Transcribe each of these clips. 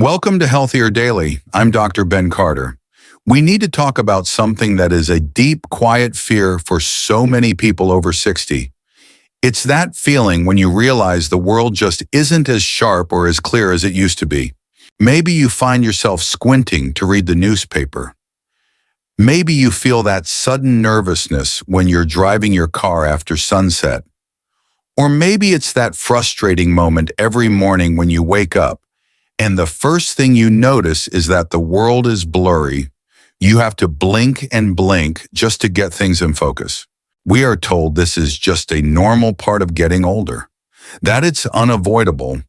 Welcome to Healthier Daily. I'm Dr. Ben Carter. We need to talk about something that is a deep, quiet fear for so many people over 60. It's that feeling when you realize the world just isn't as sharp or as clear as it used to be. Maybe you find yourself squinting to read the newspaper. Maybe you feel that sudden nervousness when you're driving your car after sunset. Or maybe it's that frustrating moment every morning when you wake up and the first thing you notice is that the world is blurry. You have to blink and blink just to get things in focus. We are told this is just a normal part of getting older, that it's unavoidable.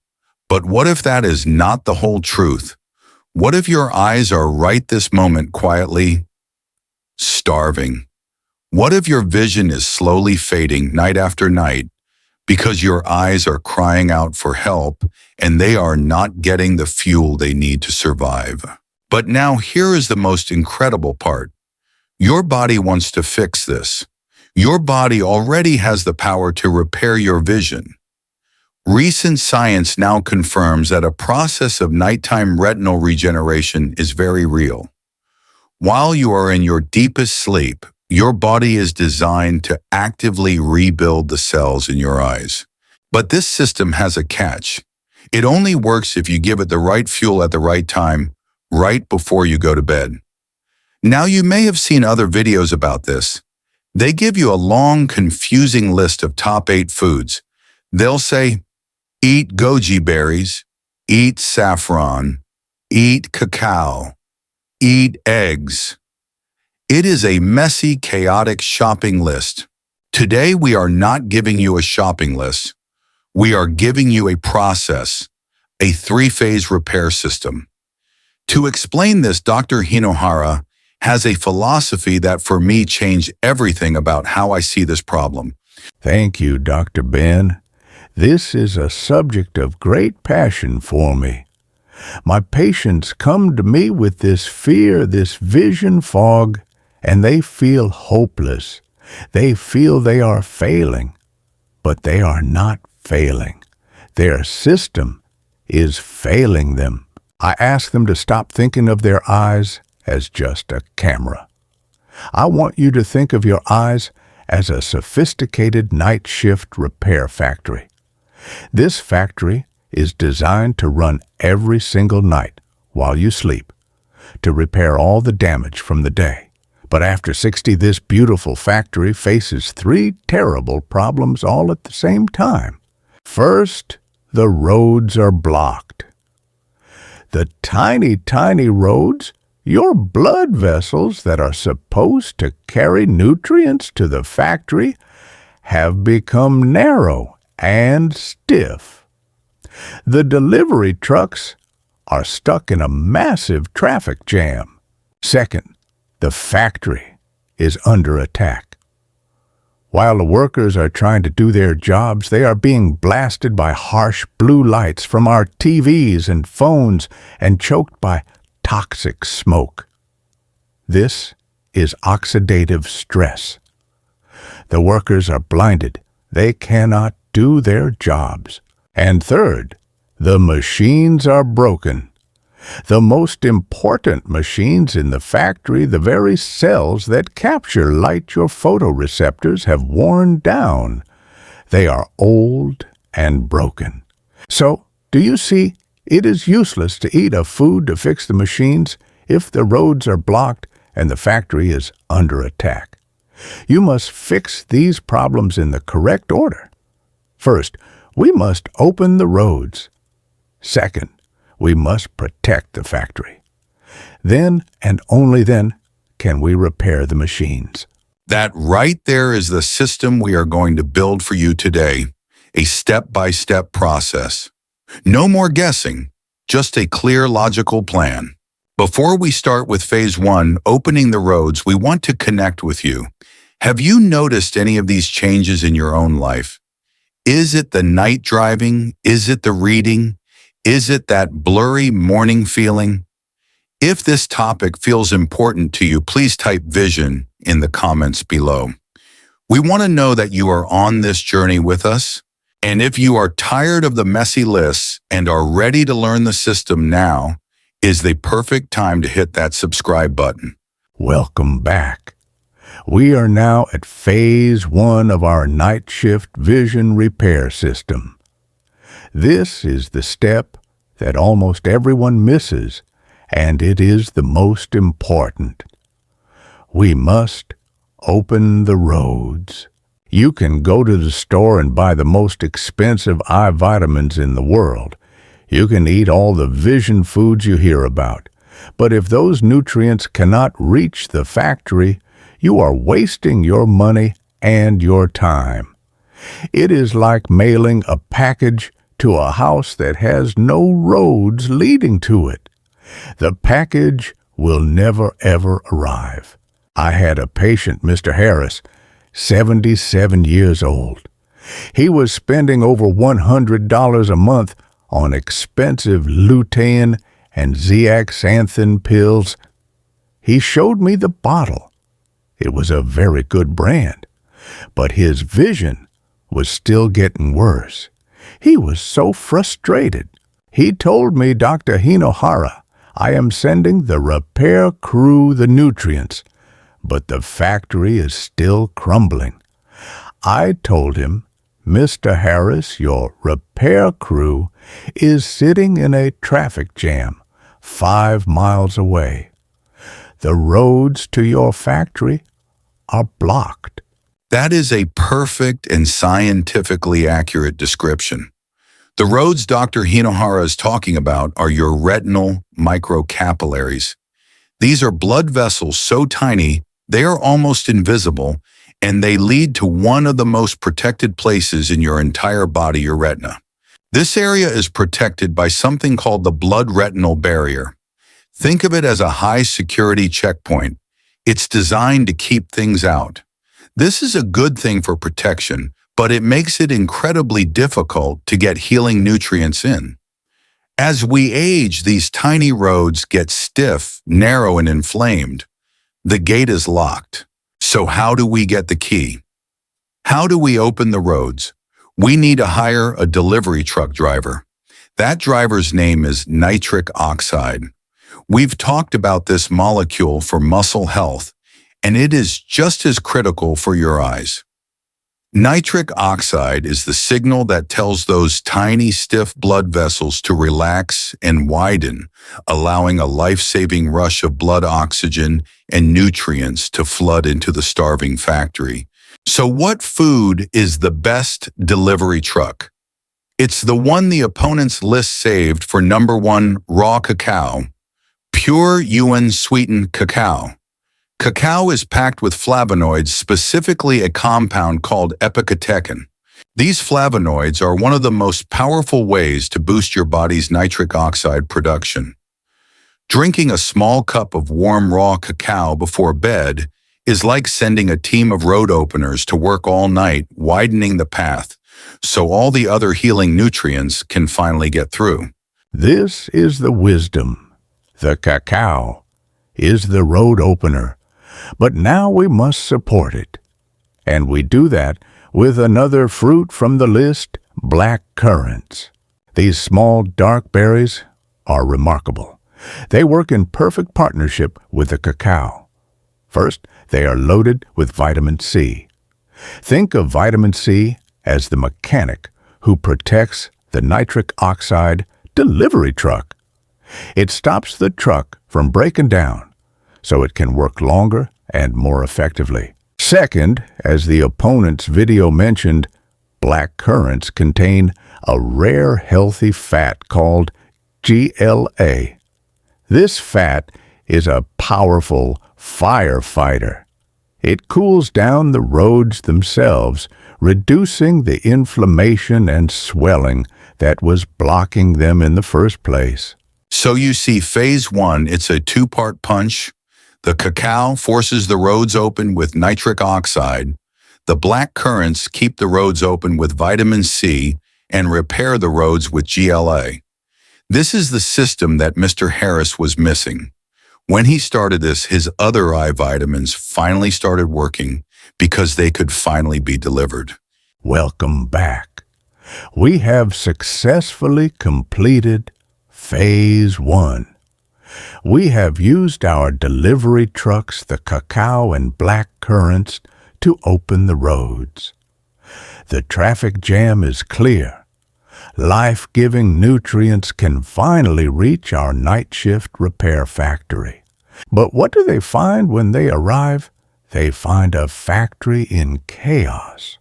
But what if that is not the whole truth? What if your eyes are right this moment quietly starving? What if your vision is slowly fading night after night because your eyes are crying out for help and they are not getting the fuel they need to survive? But now here is the most incredible part. Your body wants to fix this. Your body already has the power to repair your vision. Recent science now confirms that a process of nighttime retinal regeneration is very real. While you are in your deepest sleep, your body is designed to actively rebuild the cells in your eyes. But this system has a catch. It only works if you give it the right fuel at the right time, right before you go to bed. Now you may have seen other videos about this. They give you a long, confusing list of top 8 foods. They'll say, eat goji berries, eat saffron, eat cacao, eat eggs. It is a messy, chaotic shopping list. Today, we are not giving you a shopping list. We are giving you a process, a 3-phase repair system. To explain this, Dr. Hinohara has a philosophy that for me changed everything about how I see this problem. Thank you, Dr. Ben. This is a subject of great passion for me. My patients come to me with this fear, this vision fog, and they feel hopeless. They feel they are failing, but they are not failing. Their system is failing them. I ask them to stop thinking of their eyes as just a camera. I want you to think of your eyes as a sophisticated night shift repair factory. This factory is designed to run every single night while you sleep, to repair all the damage from the day. But after 60, this beautiful factory faces 3 terrible problems all at the same time. First, the roads are blocked. The tiny, tiny roads, your blood vessels that are supposed to carry nutrients to the factory, have become narrow and stiff. The delivery trucks are stuck in a massive traffic jam. Second, the factory is under attack. While the workers are trying to do their jobs, they are being blasted by harsh blue lights from our TVs and phones and choked by toxic smoke. This is oxidative stress. The workers are blinded. They cannot do their jobs. And third, the machines are broken. The most important machines in the factory, the very cells that capture light your photoreceptors, have worn down. They are old and broken. So, do you see, it is useless to eat a food to fix the machines if the roads are blocked and the factory is under attack. You must fix these problems in the correct order. First, we must open the roads. Second, we must protect the factory. Then, and only then, can we repair the machines. That right there is the system we are going to build for you today, a step-by-step process. No more guessing, just a clear, logical plan. Before we start with phase 1, opening the roads, we want to connect with you. Have you noticed any of these changes in your own life? Is it the night driving? Is it the reading? Is it that blurry morning feeling? If this topic feels important to you, please type vision in the comments below. We want to know that you are on this journey with us. And if you are tired of the messy lists and are ready to learn the system now, is the perfect time to hit that subscribe button. Welcome back. We are now at phase 1 of our night shift vision repair system. This is the step that almost everyone misses, and it is the most important. We must open the roads. You can go to the store and buy the most expensive eye vitamins in the world. You can eat all the vision foods you hear about. But if those nutrients cannot reach the factory, you are wasting your money and your time. It is like mailing a package to a house that has no roads leading to it. The package will never ever arrive. I had a patient, Mr. Harris, 77 years old. He was spending over $100 a month on expensive Lutein and Zeaxanthin pills. He showed me the bottle. It was a very good brand, but his vision was still getting worse. He was so frustrated. He told me, Dr. Hinohara, I am sending the repair crew the nutrients, but the factory is still crumbling. I told him, Mr. Harris, your repair crew is sitting in a traffic jam 5 miles away. The roads to your factory are blocked. That is a perfect and scientifically accurate description. The roads Dr. Hinohara is talking about are your retinal microcapillaries. These are blood vessels so tiny they are almost invisible, and they lead to one of the most protected places in your entire body, your retina. This area is protected by something called the blood-retinal barrier. Think of it as a high-security checkpoint. It's designed to keep things out. This is a good thing for protection, but it makes it incredibly difficult to get healing nutrients in. As we age, these tiny roads get stiff, narrow, and inflamed. The gate is locked. So how do we get the key? How do we open the roads? We need to hire a delivery truck driver. That driver's name is nitric oxide. We've talked about this molecule for muscle health, and it is just as critical for your eyes. Nitric oxide is the signal that tells those tiny, stiff blood vessels to relax and widen, allowing a life-saving rush of blood oxygen and nutrients to flood into the starving factory. So what food is the best delivery truck? It's the one the opponent's list saved for number 1, raw cacao, pure UN-sweetened cacao. Cacao is packed with flavonoids, specifically a compound called epicatechin. These flavonoids are one of the most powerful ways to boost your body's nitric oxide production. Drinking a small cup of warm raw cacao before bed is like sending a team of road openers to work all night, widening the path, so all the other healing nutrients can finally get through. This is the wisdom. The cacao is the road opener. But now we must support it. And we do that with another fruit from the list, black currants. These small dark berries are remarkable. They work in perfect partnership with the cacao. First, they are loaded with vitamin C. Think of vitamin C as the mechanic who protects the nitric oxide delivery truck. It stops the truck from breaking down, so it can work longer and more effectively. Second, as the opponent's video mentioned, black currants contain a rare healthy fat called GLA. This fat is a powerful firefighter. It cools down the roads themselves, reducing the inflammation and swelling that was blocking them in the first place. So you see, phase 1, it's a 2-part punch. The cacao forces the roads open with nitric oxide. The black currants keep the roads open with vitamin C and repair the roads with GLA. This is the system that Mr. Harris was missing. When he started this, his other eye vitamins finally started working because they could finally be delivered. Welcome back. We have successfully completed phase 1. We have used our delivery trucks, the cacao and black currants, to open the roads. The traffic jam is clear. Life-giving nutrients can finally reach our night shift repair factory. But what do they find when they arrive? They find a factory in chaos.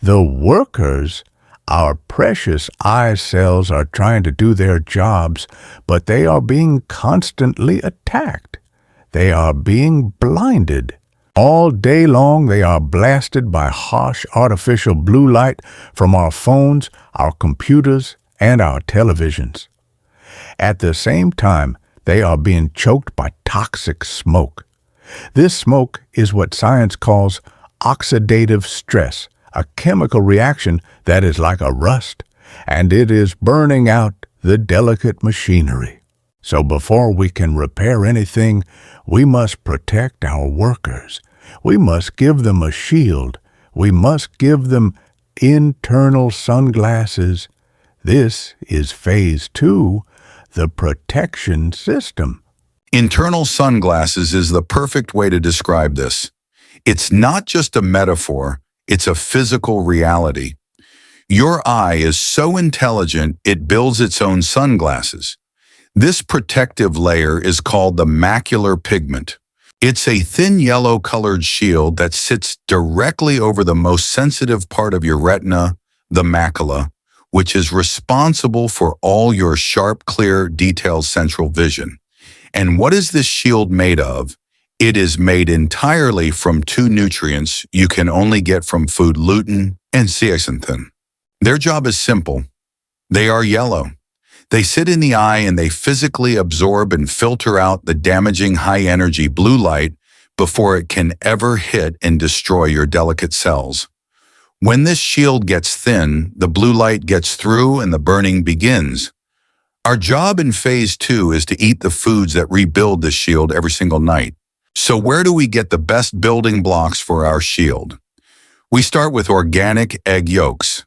The workers, our precious eye cells, are trying to do their jobs, but they are being constantly attacked. They are being blinded. All day long they are blasted by harsh artificial blue light from our phones, our computers, and our televisions. At the same time, they are being choked by toxic smoke. This smoke is what science calls oxidative stress, a chemical reaction that is like a rust, and it is burning out the delicate machinery. So before we can repair anything, we must protect our workers. We must give them a shield. We must give them internal sunglasses. This is phase 2, the protection system. Internal sunglasses is the perfect way to describe this. It's not just a metaphor, it's a physical reality. Your eye is so intelligent it builds its own sunglasses. This protective layer is called the macular pigment. It's a thin yellow-colored shield that sits directly over the most sensitive part of your retina, the macula, which is responsible for all your sharp, clear, detailed central vision. And what is this shield made of? It is made entirely from 2 nutrients you can only get from food: lutein and zeaxanthin. Their job is simple. They are yellow. They sit in the eye and they physically absorb and filter out the damaging high-energy blue light before it can ever hit and destroy your delicate cells. When this shield gets thin, the blue light gets through and the burning begins. Our job in phase 2 is to eat the foods that rebuild the shield every single night. So where do we get the best building blocks for our shield? We start with organic egg yolks.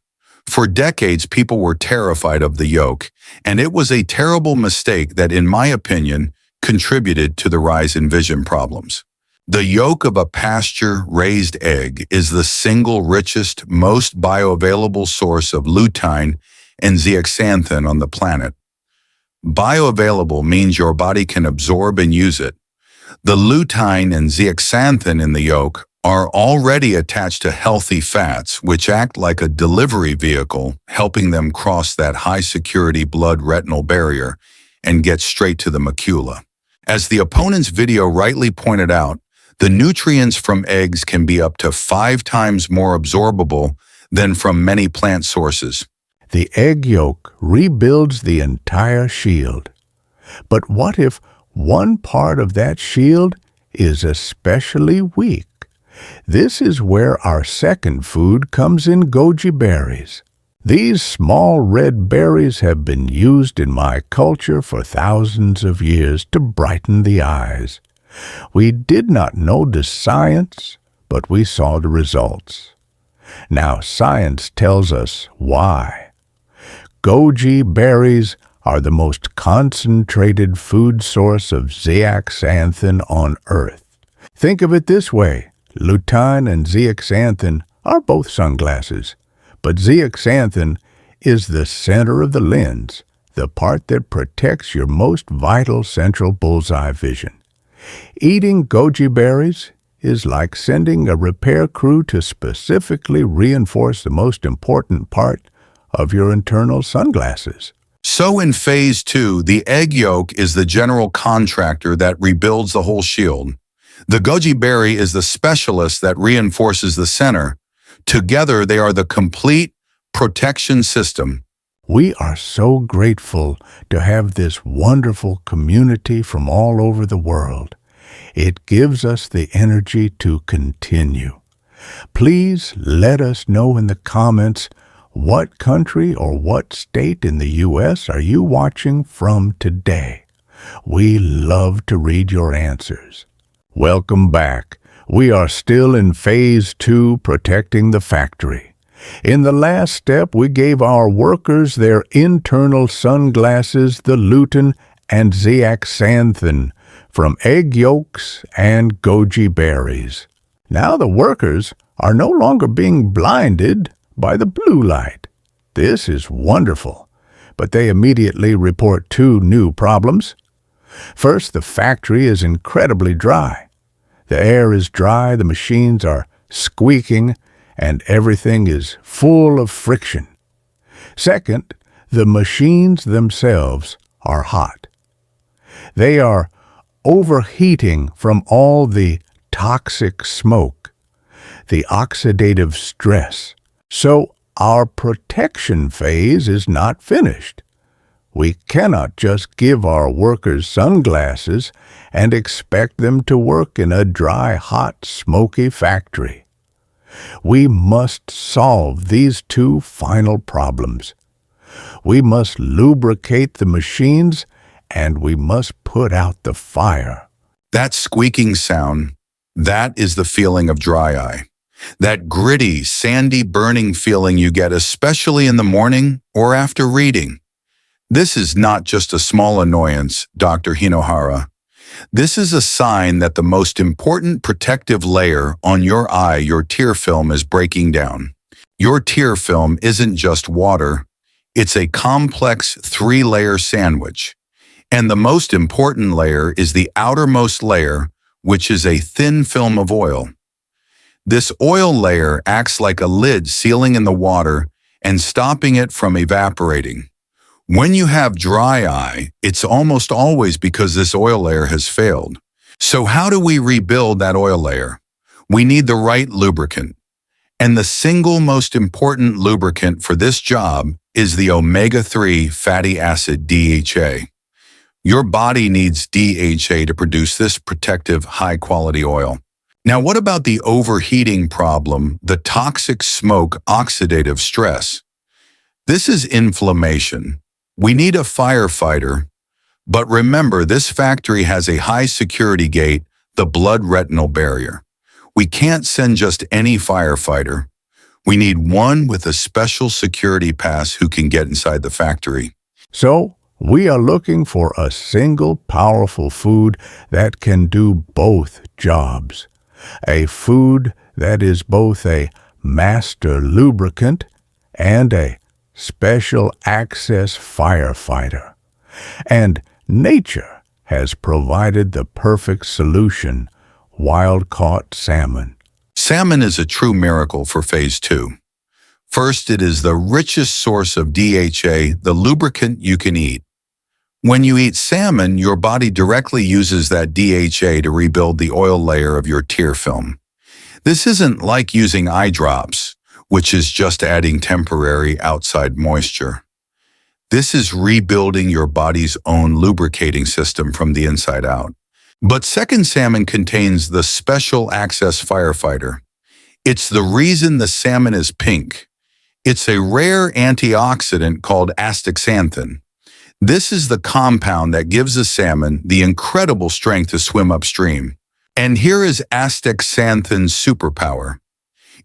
For decades, people were terrified of the yolk, and it was a terrible mistake that, in my opinion, contributed to the rise in vision problems. The yolk of a pasture-raised egg is the single richest, most bioavailable source of lutein and zeaxanthin on the planet. Bioavailable means your body can absorb and use it. The lutein and zeaxanthin in the yolk are already attached to healthy fats, which act like a delivery vehicle, helping them cross that high-security blood-retinal barrier and get straight to the macula. As the opponent's video rightly pointed out, the nutrients from eggs can be up to 5 times more absorbable than from many plant sources. The egg yolk rebuilds the entire shield. But what if one part of that shield is especially weak? This is where our second food comes in: goji berries. These small red berries have been used in my culture for thousands of years to brighten the eyes. We did not know the science, but we saw the results. Now science tells us why. Goji berries are the most concentrated food source of zeaxanthin on Earth. Think of it this way. Lutein and zeaxanthin are both sunglasses, but zeaxanthin is the center of the lens, the part that protects your most vital central bullseye vision. Eating goji berries is like sending a repair crew to specifically reinforce the most important part of your internal sunglasses. So in phase 2, the egg yolk is the general contractor that rebuilds the whole shield. The goji berry is the specialist that reinforces the center. Together, they are the complete protection system. We are so grateful to have this wonderful community from all over the world. It gives us the energy to continue. Please let us know in the comments what country or what state in the U.S. are you watching from today. We love to read your answers. Welcome back. We are still in phase 2, protecting the factory. In the last step, we gave our workers their internal sunglasses, the lutein and Zeaxanthin from egg yolks and goji berries. Now the workers are no longer being blinded by the blue light. This is wonderful, but they immediately report two new problems. First, the factory is incredibly dry. The air is dry, the machines are squeaking, and everything is full of friction. Second, the machines themselves are hot. They are overheating from all the toxic smoke, the oxidative stress. So our protection phase is not finished. We cannot just give our workers sunglasses and expect them to work in a dry, hot, smoky factory. We must solve these two final problems. We must lubricate the machines, and we must put out the fire. That squeaking sound, that is the feeling of dry eye. That gritty, sandy, burning feeling you get especially in the morning or after reading. This is not just a small annoyance, Dr. Hinohara. This is a sign that the most important protective layer on your eye, your tear film, is breaking down. Your tear film isn't just water, it's a complex three-layer sandwich. And the most important layer is the outermost layer, which is a thin film of oil. This oil layer acts like a lid sealing in the water and stopping it from evaporating. When you have dry eye, it's almost always because this oil layer has failed. So how do we rebuild that oil layer? We need the right lubricant. And the single most important lubricant for this job is the omega-3 fatty acid DHA. Your body needs DHA to produce this protective, high-quality oil. Now, what about the overheating problem, the toxic smoke, oxidative stress? This is inflammation. We need a firefighter, but remember, this factory has a high security gate, the blood-retinal barrier. We can't send just any firefighter. We need one with a special security pass who can get inside the factory. So, we are looking for a single powerful food that can do both jobs. A food that is both a master lubricant and a special access firefighter. And nature has provided the perfect solution, wild-caught salmon. Salmon is a true miracle for phase 2. First, it is the richest source of DHA, the lubricant you can eat. When you eat salmon, your body directly uses that DHA to rebuild the oil layer of your tear film. This isn't like using eye drops, which is just adding temporary outside moisture. This is rebuilding your body's own lubricating system from the inside out. But second, salmon contains the special access firefighter. It's the reason the salmon is pink. It's a rare antioxidant called astaxanthin. This is the compound that gives the salmon the incredible strength to swim upstream. And here is astaxanthin's superpower.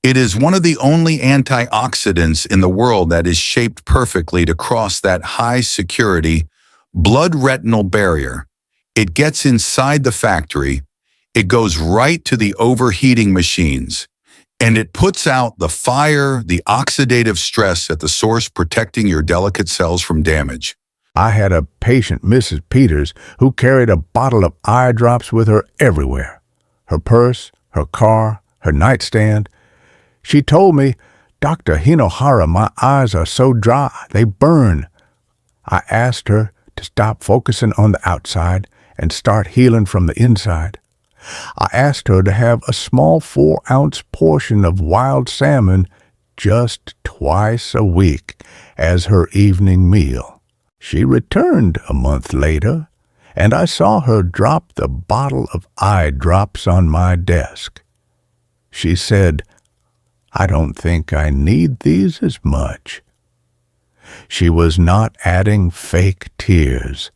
It is one of the only antioxidants in the world that is shaped perfectly to cross that high-security blood-retinal barrier. It gets inside the factory, it goes right to the overheating machines, and it puts out the fire, the oxidative stress at the source, protecting your delicate cells from damage. I had a patient, Mrs. Peters, who carried a bottle of eye drops with her everywhere. Her purse, her car, her nightstand. She told me, "Dr. Hinohara, my eyes are so dry, they burn." I asked her to stop focusing on the outside and start healing from the inside. I asked her to have a small 4-ounce portion of wild salmon just twice a week as her evening meal. She returned a month later, and I saw her drop the bottle of eye drops on my desk. She said, "I don't think I need these as much." She was not adding fake tears.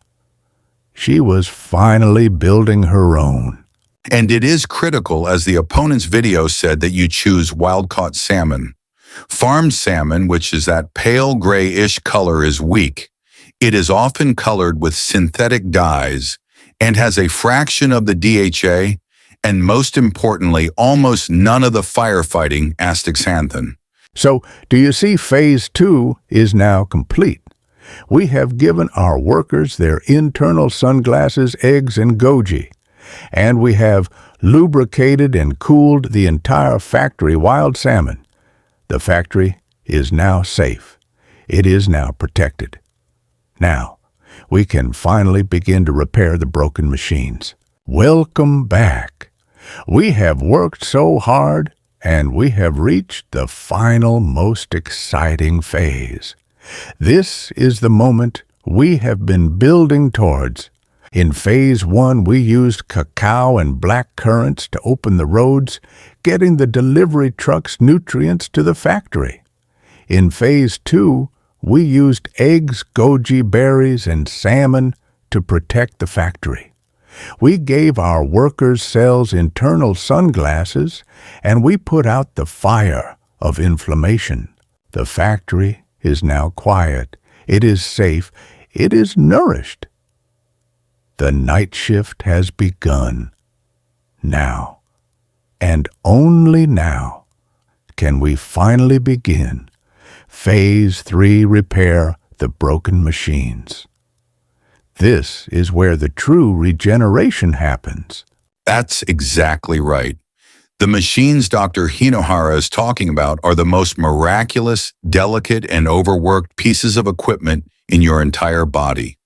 She was finally building her own. And it is critical, as the opponent's video said, that you choose wild-caught salmon. Farmed salmon, which is that pale grayish color, is weak. It is often colored with synthetic dyes and has a fraction of the DHA and, most importantly, almost none of the firefighting astaxanthin. So, do you see phase 2 is now complete? We have given our workers their internal sunglasses, eggs, and goji, and we have lubricated and cooled the entire factory wild salmon. The factory is now safe. It is now protected. Now, we can finally begin to repair the broken machines. Welcome back. We have worked so hard, and we have reached the final, most exciting phase. This is the moment we have been building towards. In phase 1, we used cacao and black currants to open the roads, getting the delivery trucks nutrients to the factory. In phase 2, we used eggs, goji berries, and salmon to protect the factory. We gave our workers' cells internal sunglasses, and we put out the fire of inflammation. The factory is now quiet. It is safe. It is nourished. The night shift has begun. Now, and only now, can we finally begin phase 3 repair the broken machines. This is where the true regeneration happens. That's exactly right. The machines Dr. Hinohara is talking about are the most miraculous, delicate, and overworked pieces of equipment in your entire body.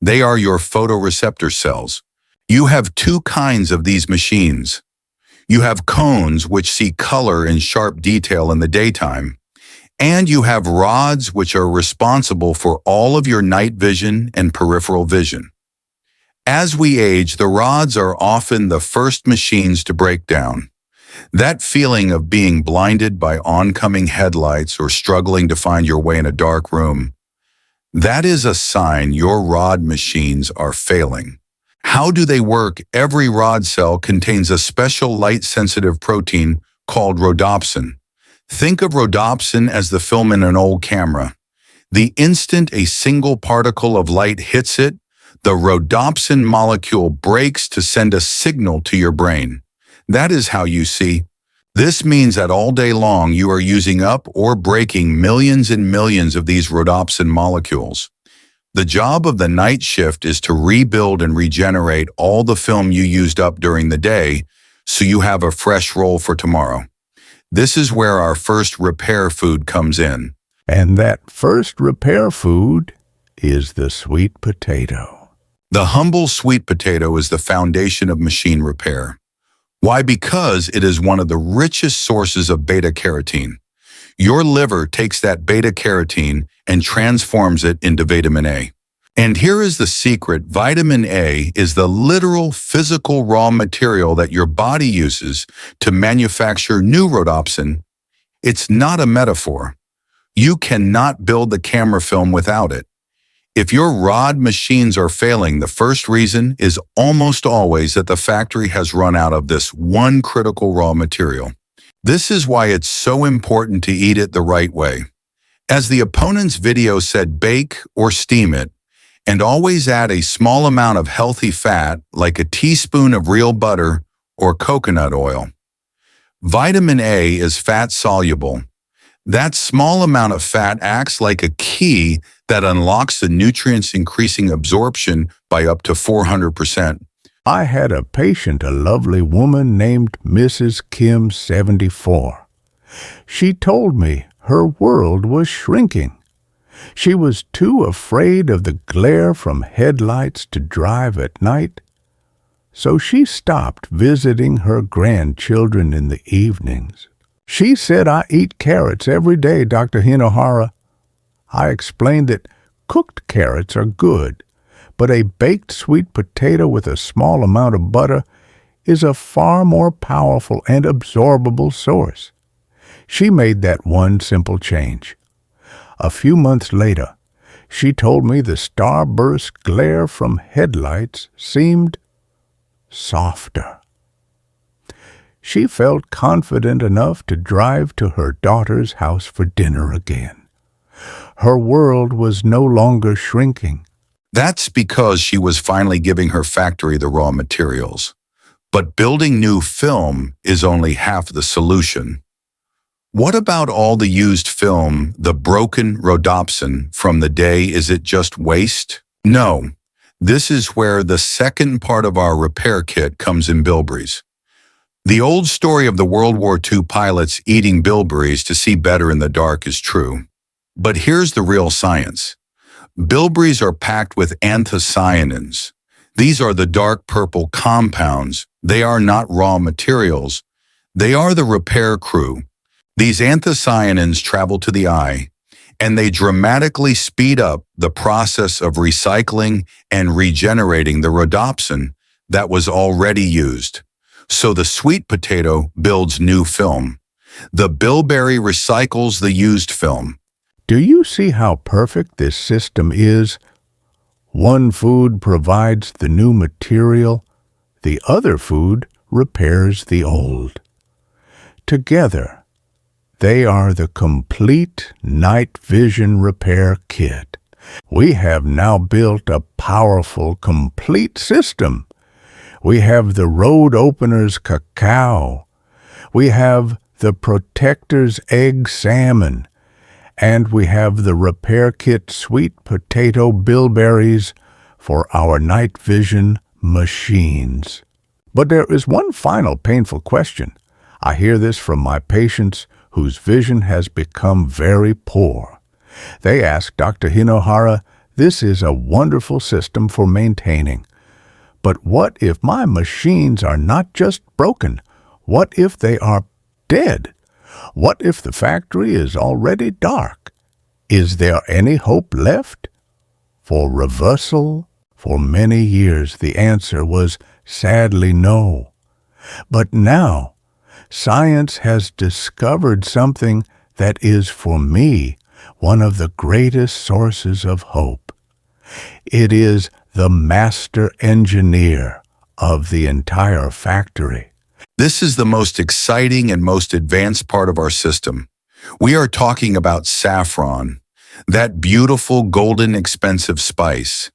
They are your photoreceptor cells. You have two kinds of these machines. You have cones which see color in sharp detail in the daytime, and you have rods which are responsible for all of your night vision and peripheral vision. As we age, the rods are often the first machines to break down. That feeling of being blinded by oncoming headlights or struggling to find your way in a dark room, that is a sign your rod machines are failing. How do they work? Every rod cell contains a special light-sensitive protein called rhodopsin. Think of rhodopsin as the film in an old camera. The instant a single particle of light hits it, the rhodopsin molecule breaks to send a signal to your brain. That is how you see. This means that all day long you are using up or breaking millions and millions of these rhodopsin molecules. The job of the night shift is to rebuild and regenerate all the film you used up during the day so you have a fresh roll for tomorrow. This is where our first repair food comes in. And that first repair food is the sweet potato. The humble sweet potato is the foundation of machine repair. Why? Because it is one of the richest sources of beta-carotene. Your liver takes that beta-carotene and transforms it into vitamin A. And here is the secret. Vitamin A is the literal physical raw material that your body uses to manufacture new rhodopsin. It's not a metaphor. You cannot build the camera film without it. If your rod machines are failing, the first reason is almost always that the factory has run out of this one critical raw material. This is why it's so important to eat it the right way. As the opponent's video said, bake or steam it, and always add a small amount of healthy fat like a teaspoon of real butter or coconut oil. Vitamin A is fat-soluble. That small amount of fat acts like a key that unlocks the nutrients, increasing absorption by up to 400%. I had a patient, a lovely woman named Mrs. Kim, 74. She told me her world was shrinking. She was too afraid of the glare from headlights to drive at night, so she stopped visiting her grandchildren in the evenings. She said, "I eat carrots every day, Dr. Hinohara." I explained that cooked carrots are good, but a baked sweet potato with a small amount of butter is a far more powerful and absorbable source. She made that one simple change. A few months later, she told me the starburst glare from headlights seemed softer. She felt confident enough to drive to her daughter's house for dinner again. Her world was no longer shrinking. That's because she was finally giving her factory the raw materials. But building new film is only half the solution. What about all the used film, the broken rhodopsin from the day? Is it just waste? No. This is where the second part of our repair kit comes in bilberries. The old story of the World War II pilots eating bilberries to see better in the dark is true. But here's the real science. Bilberries are packed with anthocyanins. These are the dark purple compounds. They are not raw materials. They are the repair crew. These anthocyanins travel to the eye, and they dramatically speed up the process of recycling and regenerating the rhodopsin that was already used. So the sweet potato builds new film. The bilberry recycles the used film. Do you see how perfect this system is? One food provides the new material, the other food repairs the old. Together, they are the complete night vision repair kit. We have now built a powerful, complete system. We have the road opener's cacao. We have the protector's egg salmon. And we have the repair kit sweet potato bilberries for our night vision machines. But there is one final painful question. I hear this from my patients whose vision has become very poor. They ask Dr. Hinohara, this is a wonderful system for maintaining. But what if my machines are not just broken? What if they are dead? What if the factory is already dark? Is there any hope left? For reversal? For many years the answer was sadly no. But now, science has discovered something that is for me one of the greatest sources of hope. It is the master engineer of the entire factory. This is the most exciting and most advanced part of our system. We are talking about saffron, that beautiful golden expensive spice.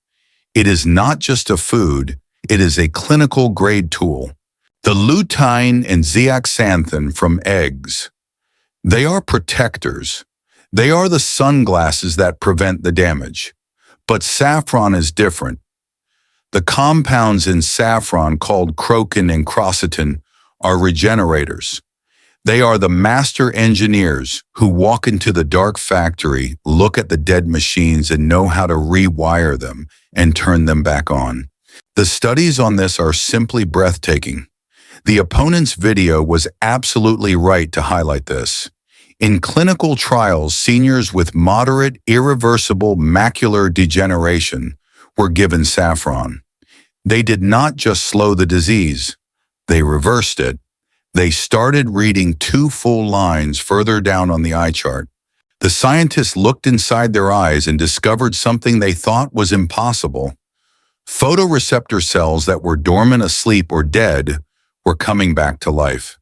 It is not just a food, it is a clinical grade tool. The lutein and zeaxanthin from eggs. They are protectors. They are the sunglasses that prevent the damage. But saffron is different. The compounds in saffron called crocan and quercetin are regenerators. They are the master engineers who walk into the dark factory, look at the dead machines, and know how to rewire them and turn them back on. The studies on this are simply breathtaking. The opponent's video was absolutely right to highlight this. In clinical trials, seniors with moderate, irreversible macular degeneration were given saffron. They did not just slow the disease, they reversed it. They started reading 2 full lines further down on the eye chart. The scientists looked inside their eyes and discovered something they thought was impossible. Photoreceptor cells that were dormant, asleep, or dead were coming back to life.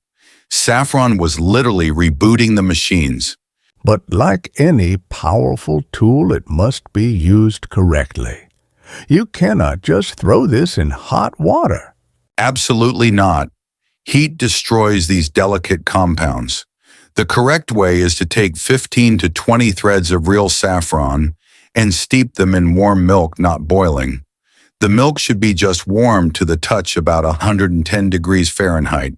Saffron was literally rebooting the machines. But like any powerful tool, it must be used correctly. You cannot just throw this in hot water. Absolutely not. Heat destroys these delicate compounds. The correct way is to take 15 to 20 threads of real saffron and steep them in warm milk, not boiling. The milk should be just warm to the touch, about 110 degrees Fahrenheit.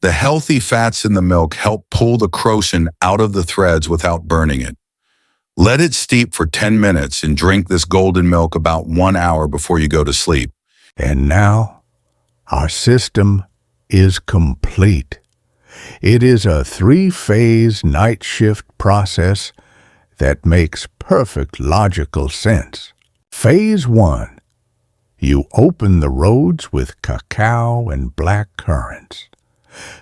The healthy fats in the milk help pull the crocin out of the threads without burning it. Let it steep for 10 minutes and drink this golden milk about 1 hour before you go to sleep. And now, our system is complete. It is a 3-phase night shift process that makes perfect logical sense. Phase 1. You open the roads with cacao and black currants,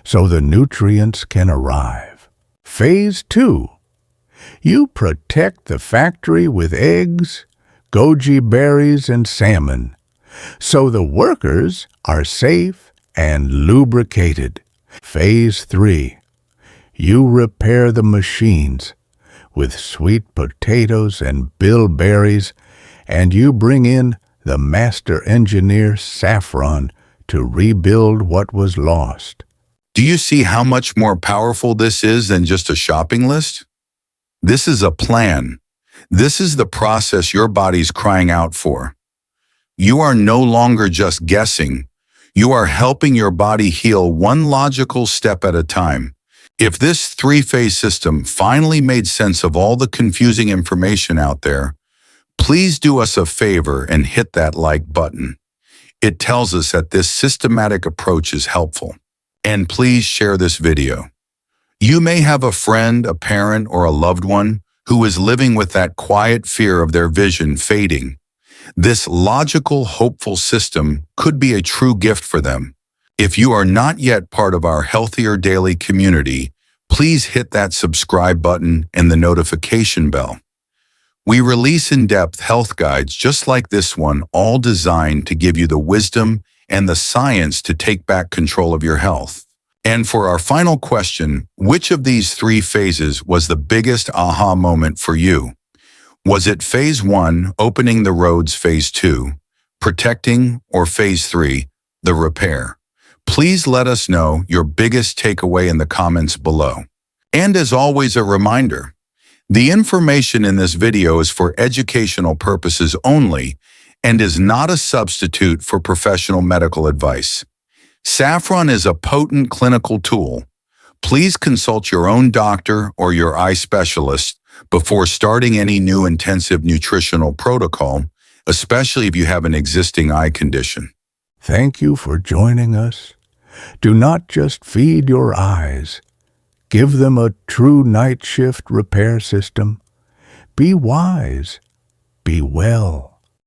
so the nutrients can arrive. Phase 2. You protect the factory with eggs, goji berries, and salmon, so the workers are safe and lubricated. Phase 3. You repair the machines with sweet potatoes and bilberries, and you bring in the master engineer saffron to rebuild what was lost. Do you see how much more powerful this is than just a shopping list? This is a plan. This is the process your body's crying out for. You are no longer just guessing. You are helping your body heal one logical step at a time. If this three-phase system finally made sense of all the confusing information out there, please do us a favor and hit that like button. It tells us that this systematic approach is helpful. And please share this video. You may have a friend, a parent, or a loved one who is living with that quiet fear of their vision fading. This logical, hopeful system could be a true gift for them. If you are not yet part of our Healthier Daily community, please hit that subscribe button and the notification bell. We release in-depth health guides just like this one, all designed to give you the wisdom and the science to take back control of your health. And for our final question, which of these three phases was the biggest aha moment for you? Was it phase 1, opening the roads, phase 2, protecting, or phase 3, the repair? Please let us know your biggest takeaway in the comments below. And as always, a reminder, the information in this video is for educational purposes only and is not a substitute for professional medical advice. Saffron is a potent clinical tool. Please consult your own doctor or your eye specialist before starting any new intensive nutritional protocol, especially if you have an existing eye condition. Thank you for joining us. Do not just feed your eyes. Give them a true night shift repair system. Be wise. Be well.